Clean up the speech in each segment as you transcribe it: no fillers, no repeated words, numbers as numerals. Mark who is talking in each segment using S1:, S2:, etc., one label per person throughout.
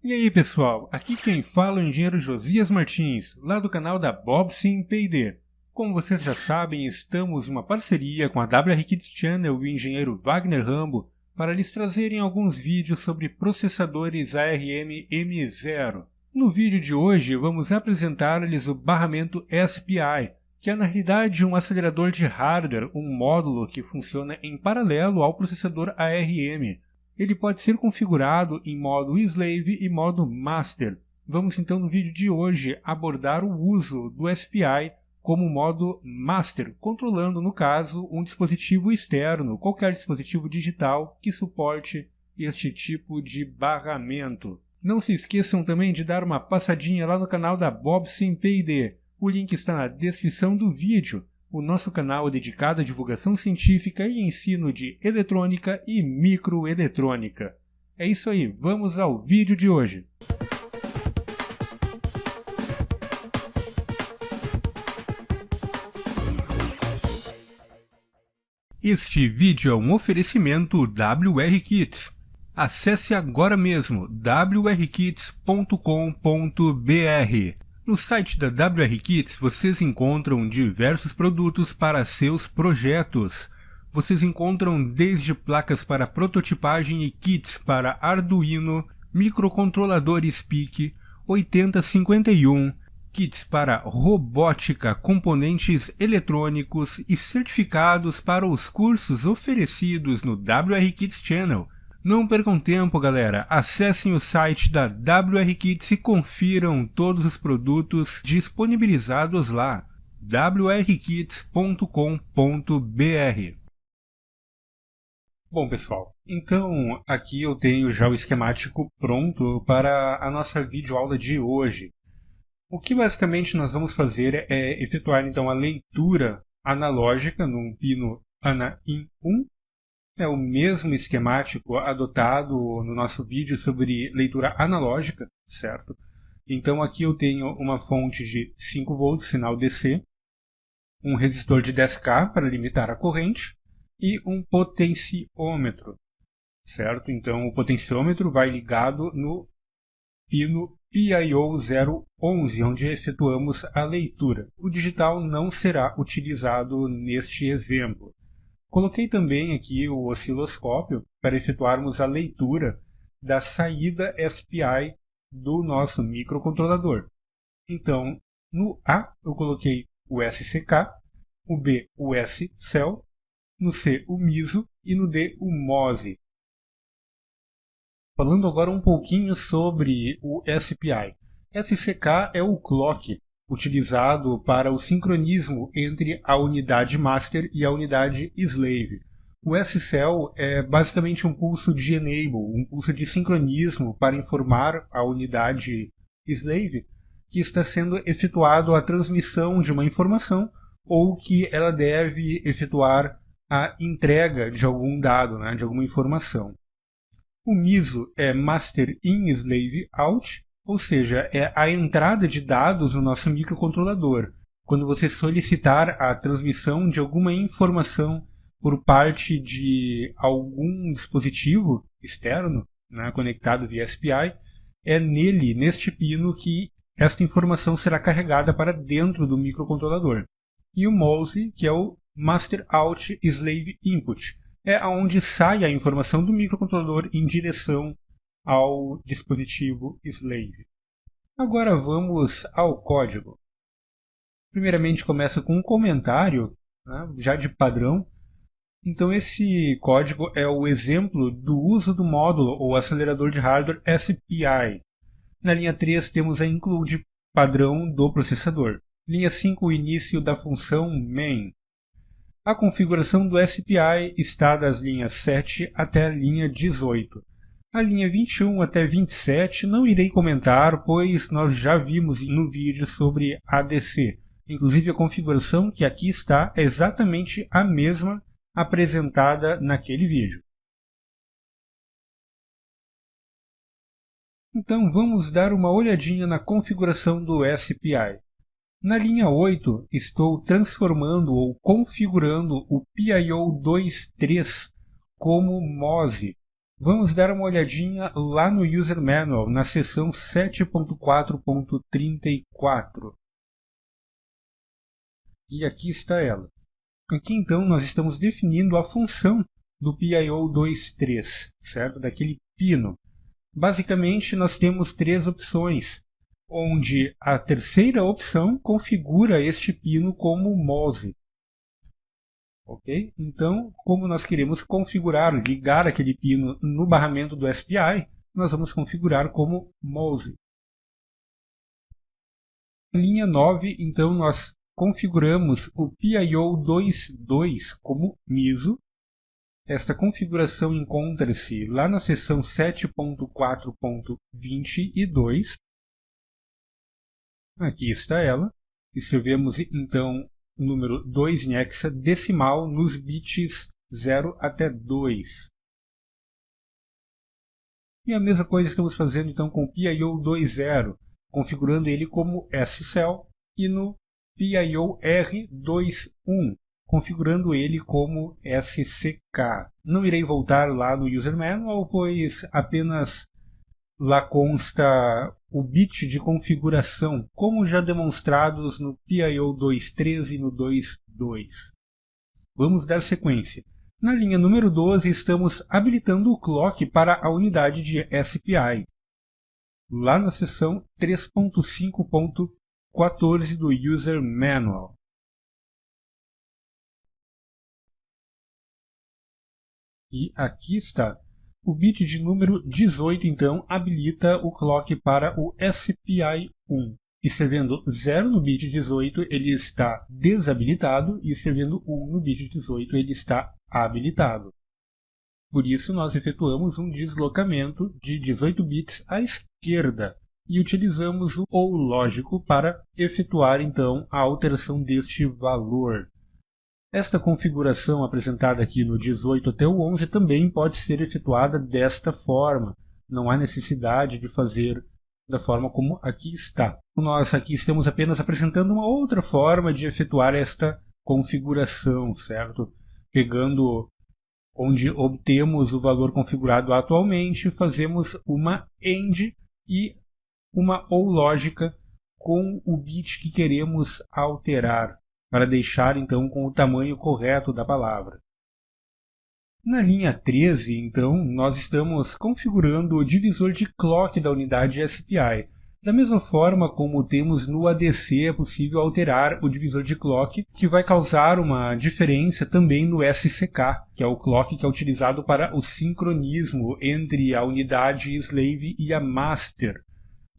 S1: E aí pessoal, aqui quem fala é o engenheiro Josias Martins, lá do canal da Bobsim P&D. Como vocês já sabem, estamos em uma parceria com a WR Kids Channel e o engenheiro Wagner Rambo para lhes trazerem alguns vídeos sobre processadores ARM M0. No vídeo de hoje vamos apresentar-lhes o barramento SPI, que é na realidade um acelerador de hardware, um módulo que funciona em paralelo ao processador ARM. Ele pode ser configurado em modo Slave e modo Master. Vamos então no vídeo de hoje abordar o uso do SPI como modo Master, controlando no caso um dispositivo externo, qualquer dispositivo digital que suporte este tipo de barramento. Não se esqueçam também de dar uma passadinha lá no canal da Bobsim P&D. O link está na descrição do vídeo. O nosso canal é dedicado à divulgação científica e ensino de eletrônica e microeletrônica. É isso aí, vamos ao vídeo de hoje. Este vídeo é um oferecimento WR Kits. Acesse agora mesmo wrkits.com.br. No site da WR Kits vocês encontram diversos produtos para seus projetos. Vocês encontram desde placas para prototipagem e kits para Arduino, microcontroladores PIC, 8051, kits para robótica, componentes eletrônicos e certificados para os cursos oferecidos no WR Kits Channel. Não percam tempo, galera. Acessem o site da WR Kits e confiram todos os produtos disponibilizados lá. wrkits.com.br. Bom, pessoal, então aqui eu tenho já o esquemático pronto para a nossa videoaula de hoje. O que basicamente nós vamos fazer é efetuar então a leitura analógica num pino ANA-IN 1. É o mesmo esquemático adotado no nosso vídeo sobre leitura analógica, certo? Então aqui eu tenho uma fonte de 5 volts, sinal DC, um resistor de 10K para limitar a corrente e um potenciômetro, certo? Então o potenciômetro vai ligado no pino PIO 011, onde efetuamos a leitura. O digital não será utilizado neste exemplo. Coloquei também aqui o osciloscópio para efetuarmos a leitura da saída SPI do nosso microcontrolador. Então, no A eu coloquei o SCK, o B o SCEL, no C o MISO e no D o MOSI. Falando agora um pouquinho sobre o SPI. SCK é o clock utilizado para o sincronismo entre a unidade master e a unidade slave. O SCEL é basicamente um pulso de enable, um pulso de sincronismo para informar a unidade slave que está sendo efetuado a transmissão de uma informação ou que ela deve efetuar a entrega de algum dado, né, de alguma informação. O MISO é Master In Slave Out, ou seja, é a entrada de dados no nosso microcontrolador. Quando você solicitar a transmissão de alguma informação por parte de algum dispositivo externo, né, conectado via SPI, é nele, neste pino, que esta informação será carregada para dentro do microcontrolador. E o MOSI, que é o Master Out Slave Input, é onde sai a informação do microcontrolador em direção ao dispositivo slave. Agora vamos ao código. Primeiramente começa com um comentário, né, já de padrão. Então esse código é o exemplo do uso do módulo ou acelerador de hardware SPI. Na linha 3 temos a include padrão do processador. Linha 5, o início da função main. A configuração do SPI está das linhas 7 até a linha 18. A linha 21 até 27 não irei comentar, pois nós já vimos no vídeo sobre ADC. Inclusive a configuração que aqui está é exatamente a mesma apresentada naquele vídeo. Então vamos dar uma olhadinha na configuração do SPI. Na linha 8, estou transformando ou configurando o PIO 23 como MOSI. Vamos dar uma olhadinha lá no User Manual, na seção 7.4.34. E aqui está ela. Aqui então nós estamos definindo a função do PIO23, certo? Daquele pino. Basicamente nós temos três opções, onde a terceira opção configura este pino como MOSE. Ok? Então, como nós queremos configurar, ligar aquele pino no barramento do SPI, nós vamos configurar como MOSE. Na linha 9, então, nós configuramos o PIO22 como MISO. Esta configuração encontra-se lá na seção 7.4.22. Aqui está ela. Escrevemos, então, o número 2 em hexadecimal nos bits 0 até 2. E a mesma coisa estamos fazendo então com o PIO20, configurando ele como SCell, e no PIO-R21, configurando ele como SCK. Não irei voltar lá no User Manual, pois apenas lá consta o bit de configuração, como já demonstrados no PIO23 e no 2.2. Vamos dar sequência. Na linha número 12, estamos habilitando o clock para a unidade de SPI, lá na seção 3.5.14 do User Manual. E aqui está. O bit de número 18, então, habilita o clock para o SPI1. Escrevendo 0 no bit 18, ele está desabilitado, e escrevendo 1 no bit 18, ele está habilitado. Por isso, nós efetuamos um deslocamento de 18 bits à esquerda e utilizamos o OR lógico para efetuar, então, a alteração deste valor. Esta configuração apresentada aqui no 18 até o 11 também pode ser efetuada desta forma. Não há necessidade de fazer da forma como aqui está. Nós aqui estamos apenas apresentando uma outra forma de efetuar esta configuração, certo? Pegando onde obtemos o valor configurado atualmente, fazemos uma AND e uma OR lógica com o bit que queremos alterar, para deixar então com o tamanho correto da palavra. Na linha 13, então, nós estamos configurando o divisor de clock da unidade SPI. Da mesma forma como temos no ADC, é possível alterar o divisor de clock, que vai causar uma diferença também no SCK, que é o clock que é utilizado para o sincronismo entre a unidade slave e a master.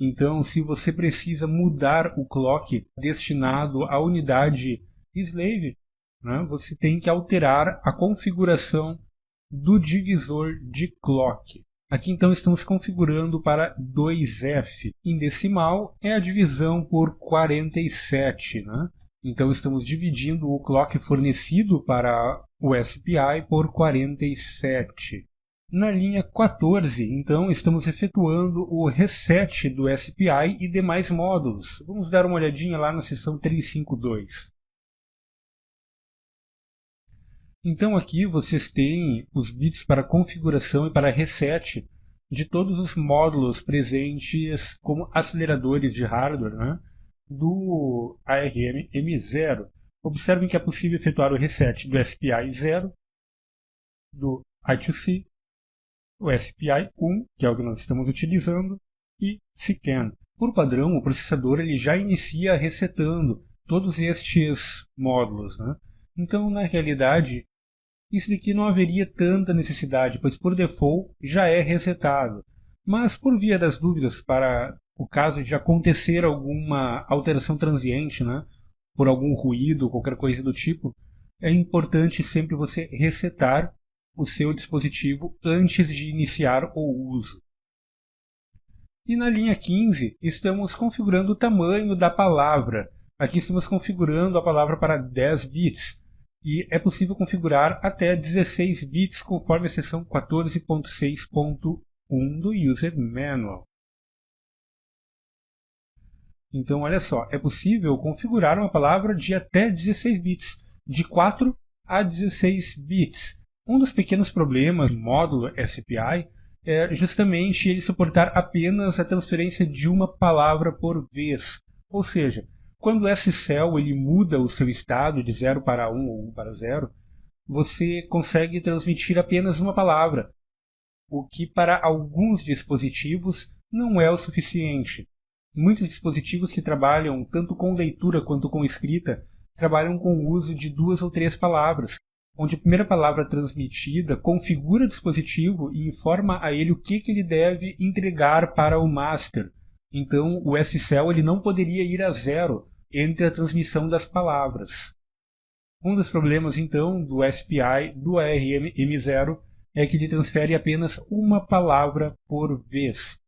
S1: Então, se você precisa mudar o clock destinado à unidade slave, né, você tem que alterar a configuração do divisor de clock. Aqui então estamos configurando para 2F. Em decimal é a divisão por 47. Né? Então estamos dividindo o clock fornecido para o SPI por 47. Na linha 14, então, estamos efetuando o reset do SPI e demais módulos. Vamos dar uma olhadinha lá na seção 352. Então aqui vocês têm os bits para configuração e para reset de todos os módulos presentes como aceleradores de hardware, né, do ARM M0. Observem que é possível efetuar o reset do SPI 0, do I2C, o SPI1, que é o que nós estamos utilizando, e SCAN. Por padrão, o processador ele já inicia resetando todos estes módulos. Né? Então, na realidade, isso daqui não haveria tanta necessidade, pois por default já é resetado. Mas, por via das dúvidas, para o caso de acontecer alguma alteração transiente, né, por algum ruído, qualquer coisa do tipo, é importante sempre você resetar o seu dispositivo antes de iniciar o uso. E na linha 15, estamos configurando o tamanho da palavra. Aqui estamos configurando a palavra para 10 bits. E é possível configurar até 16 bits conforme a seção 14.6.1 do User Manual. Então, olha só, é possível configurar uma palavra de até 16 bits, de 4 a 16 bits. Um dos pequenos problemas do módulo SPI é justamente ele suportar apenas a transferência de uma palavra por vez. Ou seja, quando o S-Cell ele muda o seu estado de 0 para 1 ou 1 para 0, você consegue transmitir apenas uma palavra, o que para alguns dispositivos não é o suficiente. Muitos dispositivos que trabalham tanto com leitura quanto com escrita trabalham com o uso de 2 ou 3 palavras, onde a primeira palavra transmitida configura o dispositivo e informa a ele o que ele deve entregar para o master. Então o S-Cell ele não poderia ir a 0 entre a transmissão das palavras. Um dos problemas então do SPI do ARM-M0 é que ele transfere apenas uma palavra por vez.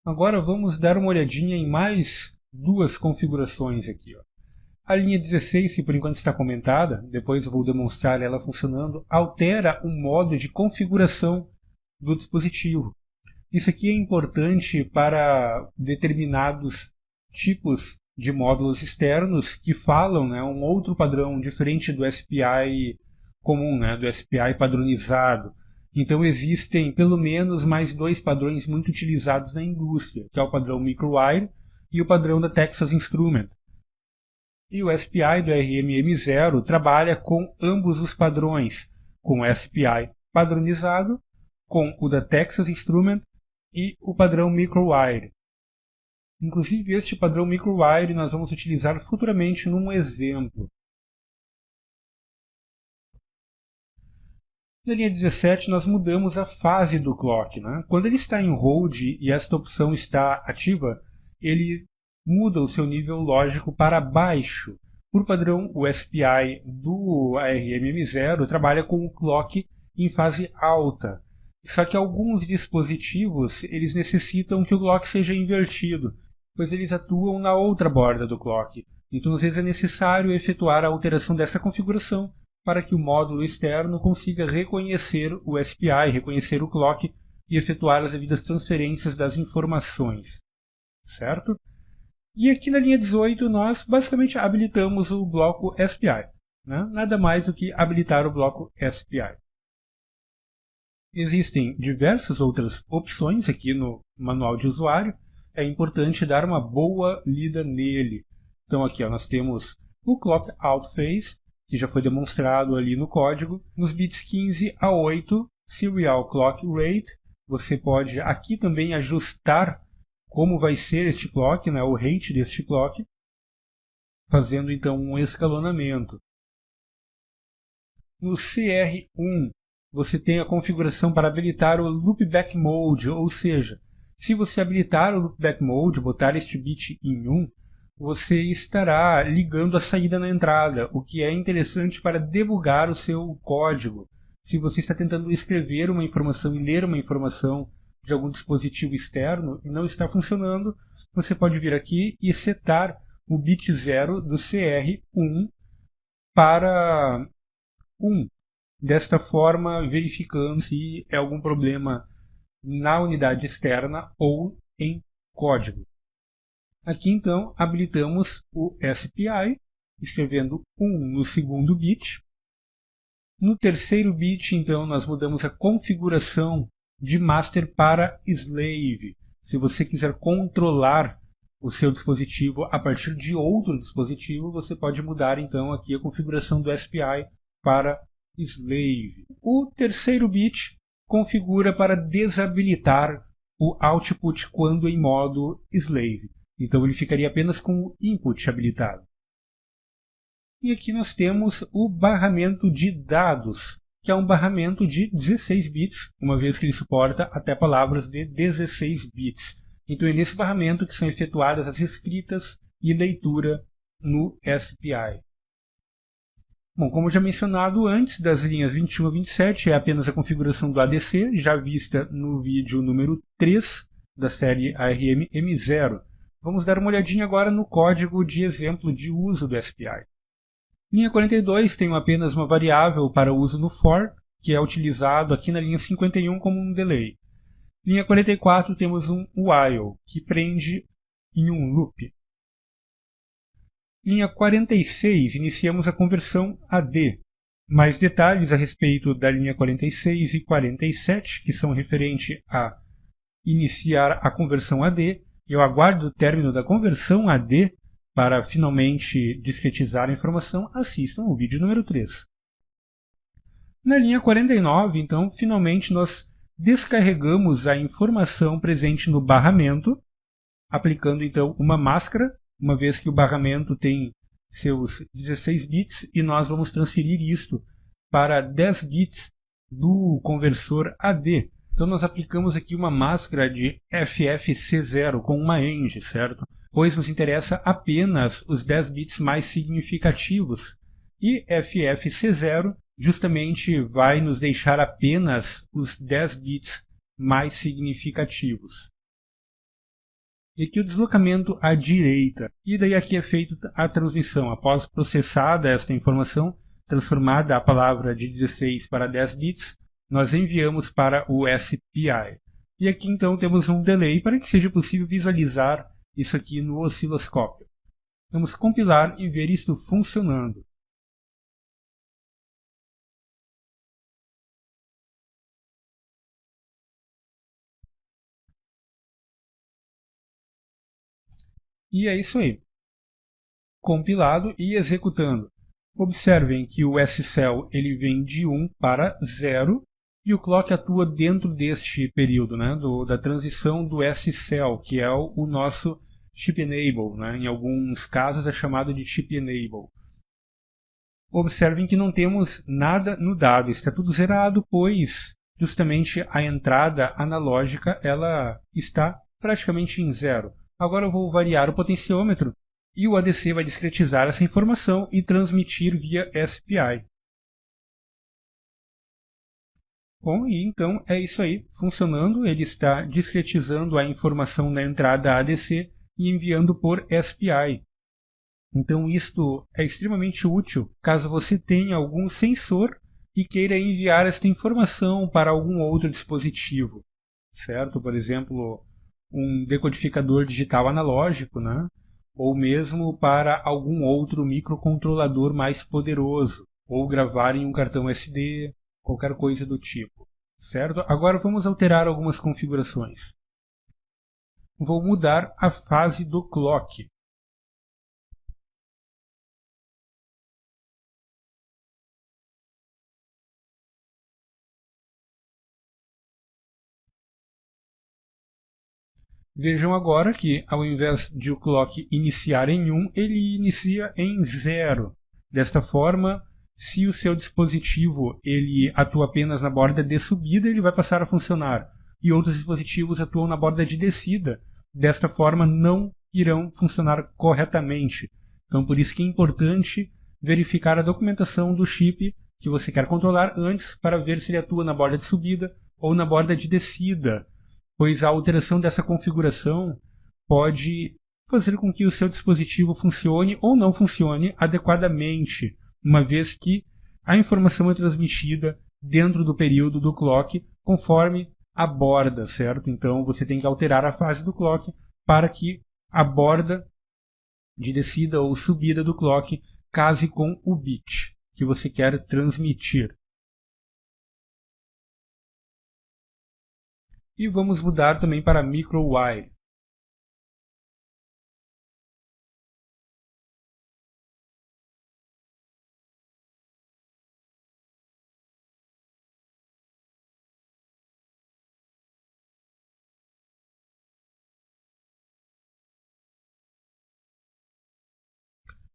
S1: Agora vamos dar uma olhadinha em mais duas configurações aqui. A linha 16, que por enquanto está comentada, depois eu vou demonstrar ela funcionando, altera o modo de configuração do dispositivo. Isso aqui é importante para determinados tipos de módulos externos que falam um outro padrão diferente do SPI comum, do SPI padronizado. Então existem pelo menos mais 2 padrões muito utilizados na indústria, que é o padrão Microwire e o padrão da Texas Instruments. E o SPI do ARM-M0 trabalha com ambos os padrões, com o SPI padronizado, com o da Texas Instruments e o padrão Microwire. Inclusive este padrão Microwire nós vamos utilizar futuramente num exemplo. Na linha 17 nós mudamos a fase do clock. Quando ele está em hold e esta opção está ativa, ele muda o seu nível lógico para baixo. Por padrão, o SPI do ARM-M0 trabalha com o clock em fase alta. Só que alguns dispositivos eles necessitam que o clock seja invertido, pois eles atuam na outra borda do clock. Então, às vezes é necessário efetuar a alteração dessa configuração para que o módulo externo consiga reconhecer o SPI, reconhecer o clock e efetuar as devidas transferências das informações. Certo? E aqui na linha 18 nós basicamente habilitamos o bloco SPI. Nada mais do que habilitar o bloco SPI. Existem diversas outras opções aqui no manual de usuário. É importante dar uma boa lida nele. Então aqui nós temos o Clock Out Phase, que já foi demonstrado ali no código. Nos bits 15 a 8, Serial Clock Rate. Você pode aqui também ajustar como vai ser este clock, o rate deste clock, fazendo então um escalonamento. No CR1, você tem a configuração para habilitar o Loopback Mode, ou seja, se você habilitar o Loopback Mode, botar este bit em 1, você estará ligando a saída na entrada, o que é interessante para debugar o seu código. Se você está tentando escrever uma informação e ler uma informação de algum dispositivo externo e não está funcionando, você pode vir aqui e setar o bit 0 do CR1 para 1. Desta forma, verificando se é algum problema na unidade externa ou em código. Aqui então habilitamos o SPI, escrevendo 1 no segundo bit. No terceiro bit, então, nós mudamos a configuração de master para slave. Se você quiser controlar o seu dispositivo a partir de outro dispositivo, você pode mudar então aqui a configuração do SPI para slave. O terceiro bit configura para desabilitar o output quando em modo slave. Então ele ficaria apenas com o input habilitado. E aqui nós temos o barramento de dados, que é um barramento de 16 bits, uma vez que ele suporta até palavras de 16 bits. Então é nesse barramento que são efetuadas as escritas e leitura no SPI. Bom, como já mencionado antes, das linhas 21 a 27 é apenas a configuração do ADC, já vista no vídeo número 3 da série ARM-M0. Vamos dar uma olhadinha agora no código de exemplo de uso do SPI. Linha 42 tem apenas uma variável para uso no for, que é utilizado aqui na linha 51 como um delay. Linha 44 temos um while, que prende em um loop. Linha 46, iniciamos a conversão AD. Mais detalhes a respeito da linha 46 e 47, que são referentes a iniciar a conversão AD. Eu aguardo o término da conversão AD para finalmente discretizar a informação. Assistam o vídeo número 3. Na linha 49, então, finalmente nós descarregamos a informação presente no barramento, aplicando então uma máscara, uma vez que o barramento tem seus 16 bits, e nós vamos transferir isto para 10 bits do conversor AD. Então nós aplicamos aqui uma máscara de FFC0 com uma END, certo? Pois nos interessa apenas os 10 bits mais significativos. E FFC0 justamente vai nos deixar apenas os 10 bits mais significativos. E aqui o deslocamento à direita. E daí aqui é feita a transmissão. Após processada esta informação, transformada a palavra de 16 para 10 bits, nós enviamos para o SPI. E aqui então temos um delay para que seja possível visualizar isso aqui no osciloscópio. Vamos compilar e ver isto funcionando. E é isso aí. Compilado e executando. Observem que o SCell ele vem de 1 para 0 e o clock atua dentro deste período, né, da transição do SCell, que é o nosso chip enable. Né? Em alguns casos é chamado de chip enable. Observem que não temos nada no dado, está tudo zerado, pois justamente a entrada analógica ela está praticamente em zero. Agora eu vou variar o potenciômetro e o ADC vai discretizar essa informação e transmitir via SPI. Bom, e então é isso aí, funcionando, ele está discretizando a informação na entrada ADC e enviando por SPI. Então isto é extremamente útil caso você tenha algum sensor e queira enviar esta informação para algum outro dispositivo, certo? Por exemplo, um decodificador digital analógico, né? Ou mesmo para algum outro microcontrolador mais poderoso, ou gravar em um cartão SD, qualquer coisa do tipo, certo? Agora vamos alterar algumas configurações. Vou mudar a fase do clock. Vejam agora que, ao invés de o clock iniciar em 1, ele inicia em 0. Desta forma, se o seu dispositivo ele atua apenas na borda de subida, ele vai passar a funcionar. E outros dispositivos atuam na borda de descida. Desta forma, não irão funcionar corretamente. Então, por isso que é importante verificar a documentação do chip que você quer controlar antes para ver se ele atua na borda de subida ou na borda de descida, pois a alteração dessa configuração pode fazer com que o seu dispositivo funcione ou não funcione adequadamente, uma vez que a informação é transmitida dentro do período do clock conforme a borda, certo? Então você tem que alterar a fase do clock para que a borda de descida ou subida do clock case com o bit que você quer transmitir. E vamos mudar também para microwire.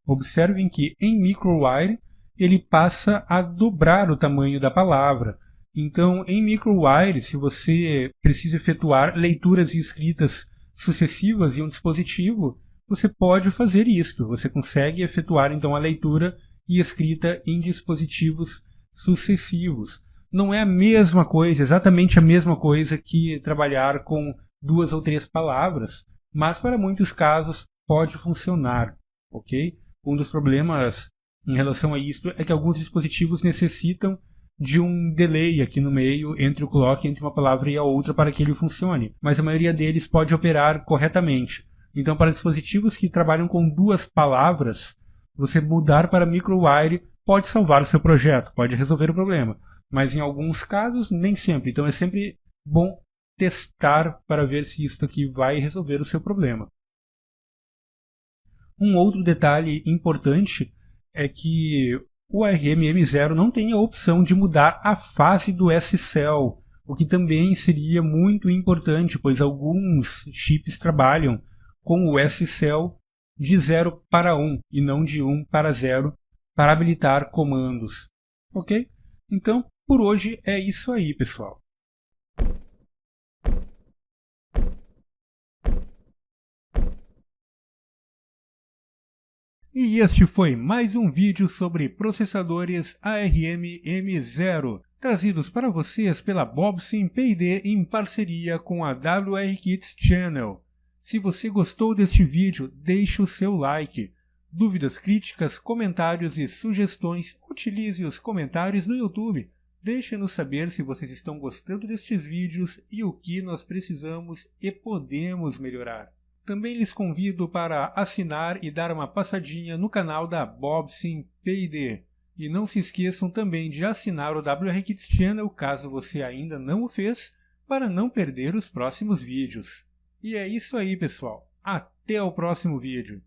S1: Observem que em microwire ele passa a dobrar o tamanho da palavra. Então, em microwire, se você precisa efetuar leituras e escritas sucessivas em um dispositivo, você pode fazer isto. Você consegue efetuar então a leitura e escrita em dispositivos sucessivos. Não é a mesma coisa, exatamente a mesma coisa que trabalhar com 2 ou 3 palavras, mas para muitos casos pode funcionar, ok? Um dos problemas em relação a isto é que alguns dispositivos necessitam de um delay aqui no meio entre o clock, entre uma palavra e a outra para que ele funcione, mas a maioria deles pode operar corretamente. Então, para dispositivos que trabalham com 2 palavras, você mudar para microwire pode salvar o seu projeto, pode resolver o problema. Mas em alguns casos, nem sempre. Então é sempre bom testar para ver se isso aqui vai resolver o seu problema. Um outro detalhe importante é que o ARM M0 não tem a opção de mudar a fase do S-Cell, o que também seria muito importante, pois alguns chips trabalham com o S-Cell de 0 para 1 e não de 1 para 0 para habilitar comandos. Ok? Então, por hoje é isso aí, pessoal. E este foi mais um vídeo sobre processadores ARM M0, trazidos para vocês pela Bobsim P&D em parceria com a WR Kits Channel. Se você gostou deste vídeo, deixe o seu like. Dúvidas, críticas, comentários e sugestões, utilize os comentários no YouTube. Deixe-nos saber se vocês estão gostando destes vídeos e o que nós precisamos e podemos melhorar. Também lhes convido para assinar e dar uma passadinha no canal da Bobsim P&D. E não se esqueçam também de assinar o WR Kits Channel caso você ainda não o fez, para não perder os próximos vídeos. E é isso aí, pessoal. Até o próximo vídeo.